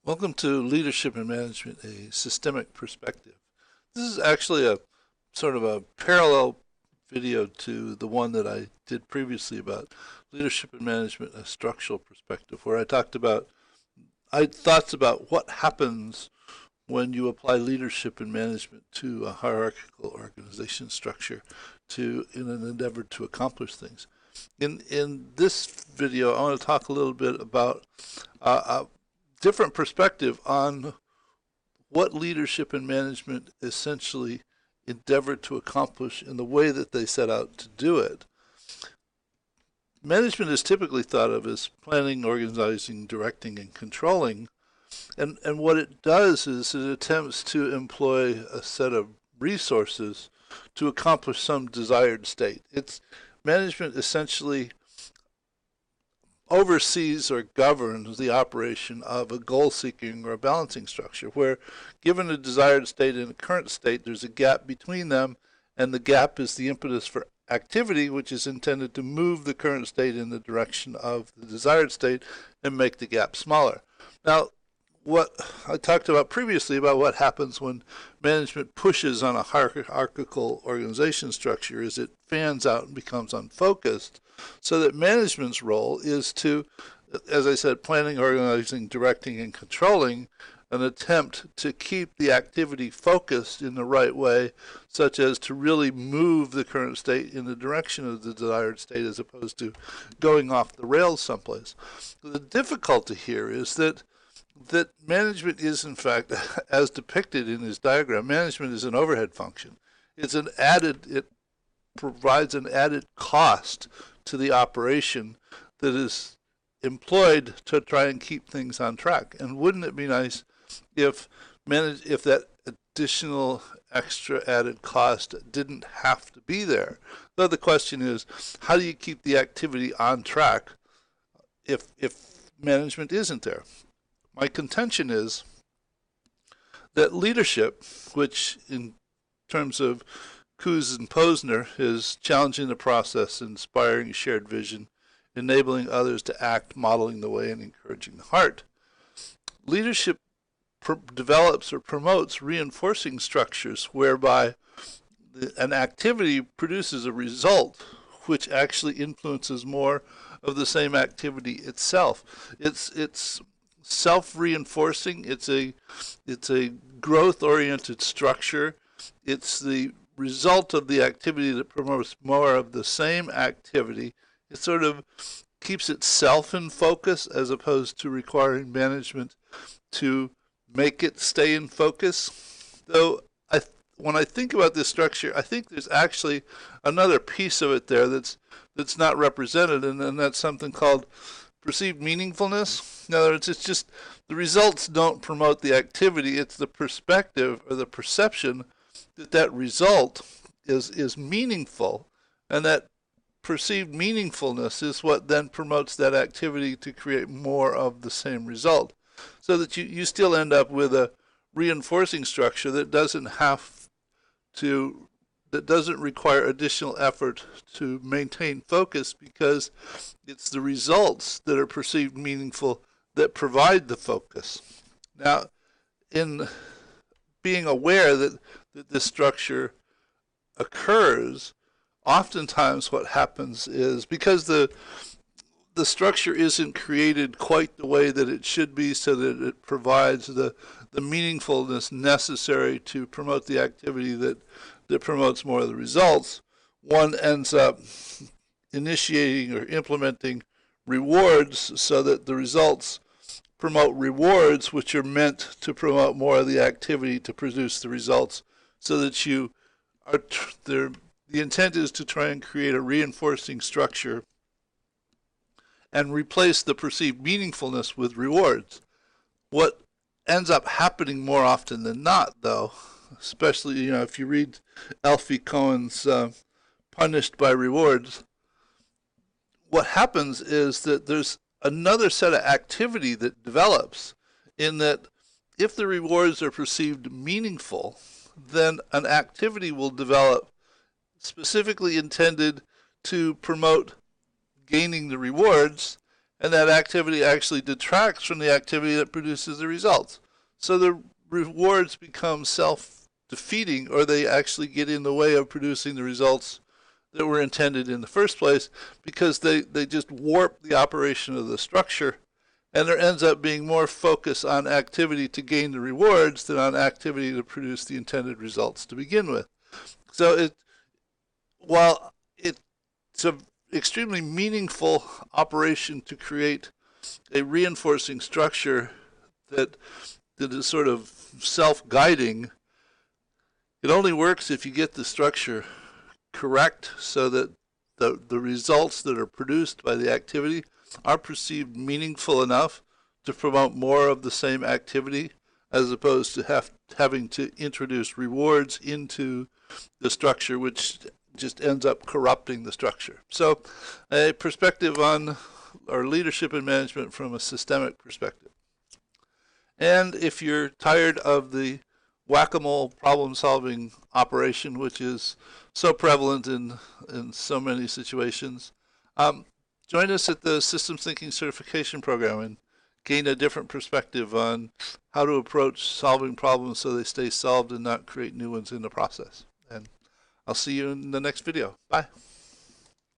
Welcome to Leadership and Management, a Systemic Perspective. This is actually a sort of a parallel video to the one that I did previously about leadership and management, a structural perspective, where I had thoughts about what happens when you apply leadership and management to a hierarchical organization structure in an endeavor to accomplish things. In this video, I want to talk a little bit about a different perspective on what leadership and management essentially endeavor to accomplish in the way that they set out to do it. Management is typically thought of as planning, organizing, directing, and controlling. And what it does is it attempts to employ a set of resources to accomplish some desired state. Management essentially oversees or governs the operation of a goal-seeking or a balancing structure, where given a desired state and a current state, there's a gap between them, and the gap is the impetus for activity, which is intended to move the current state in the direction of the desired state and make the gap smaller. Now, what I talked about previously about what happens when management pushes on a hierarchical organization structure is it fans out and becomes unfocused, so that management's role is to, as I said, planning, organizing, directing, and controlling, an attempt to keep the activity focused in the right way, such as to really move the current state in the direction of the desired state as opposed to going off the rails someplace. The difficulty here is that management is, in fact, as depicted in this diagram, management is an overhead function. It provides an added cost to the operation that is employed to try and keep things on track. And wouldn't it be nice if that additional extra added cost didn't have to be there? Though the question is, how do you keep the activity on track if management isn't there? My contention is that leadership, which in terms of Coase and Posner is challenging the process, inspiring shared vision, enabling others to act, modeling the way, and encouraging the heart. Leadership develops or promotes reinforcing structures whereby an activity produces a result which actually influences more of the same activity itself. It's self-reinforcing. It's a growth-oriented structure. It's the result of the activity that promotes more of the same activity. It sort of keeps itself in focus as opposed to requiring management to make it stay in focus. Though when I think about this structure, I think there's actually another piece of it there that's not represented, and that's something called perceived meaningfulness. In other words, it's just the results don't promote the activity. It's the perspective or the perception that result is meaningful, and that perceived meaningfulness is what then promotes that activity to create more of the same result, so that you still end up with a reinforcing structure that doesn't require additional effort to maintain focus, because it's the results that are perceived meaningful that provide the focus. Now, in being aware that this structure occurs, oftentimes what happens is, because the structure isn't created quite the way that it should be so that it provides the meaningfulness necessary to promote the activity that promotes more of the results, one ends up initiating or implementing rewards so that the results promote rewards which are meant to promote more of the activity to produce the results, so that the intent is to try and create a reinforcing structure and replace the perceived meaningfulness with rewards. What ends up happening more often than not, though, especially if you read Alfie Cohen's Punished by Rewards, what happens is that there's another set of activity that develops, in that if the rewards are perceived meaningful, then an activity will develop specifically intended to promote gaining the rewards, and that activity actually detracts from the activity that produces the results. So the rewards become self-defeating, or they actually get in the way of producing the results that were intended in the first place, because they just warp the operation of the structure, and there ends up being more focus on activity to gain the rewards than on activity to produce the intended results to begin with. So while it's an extremely meaningful operation to create a reinforcing structure that is sort of self-guiding, it only works if you get the structure correct, so that the results that are produced by the activity are perceived meaningful enough to promote more of the same activity, as opposed to having to introduce rewards into the structure, which just ends up corrupting the structure. So a perspective on our leadership and management from a systemic perspective. And if you're tired of the whack-a-mole problem-solving operation, which is so prevalent in so many situations, join us at the Systems Thinking Certification Program and gain a different perspective on how to approach solving problems so they stay solved and not create new ones in the process. And I'll see you in the next video. Bye.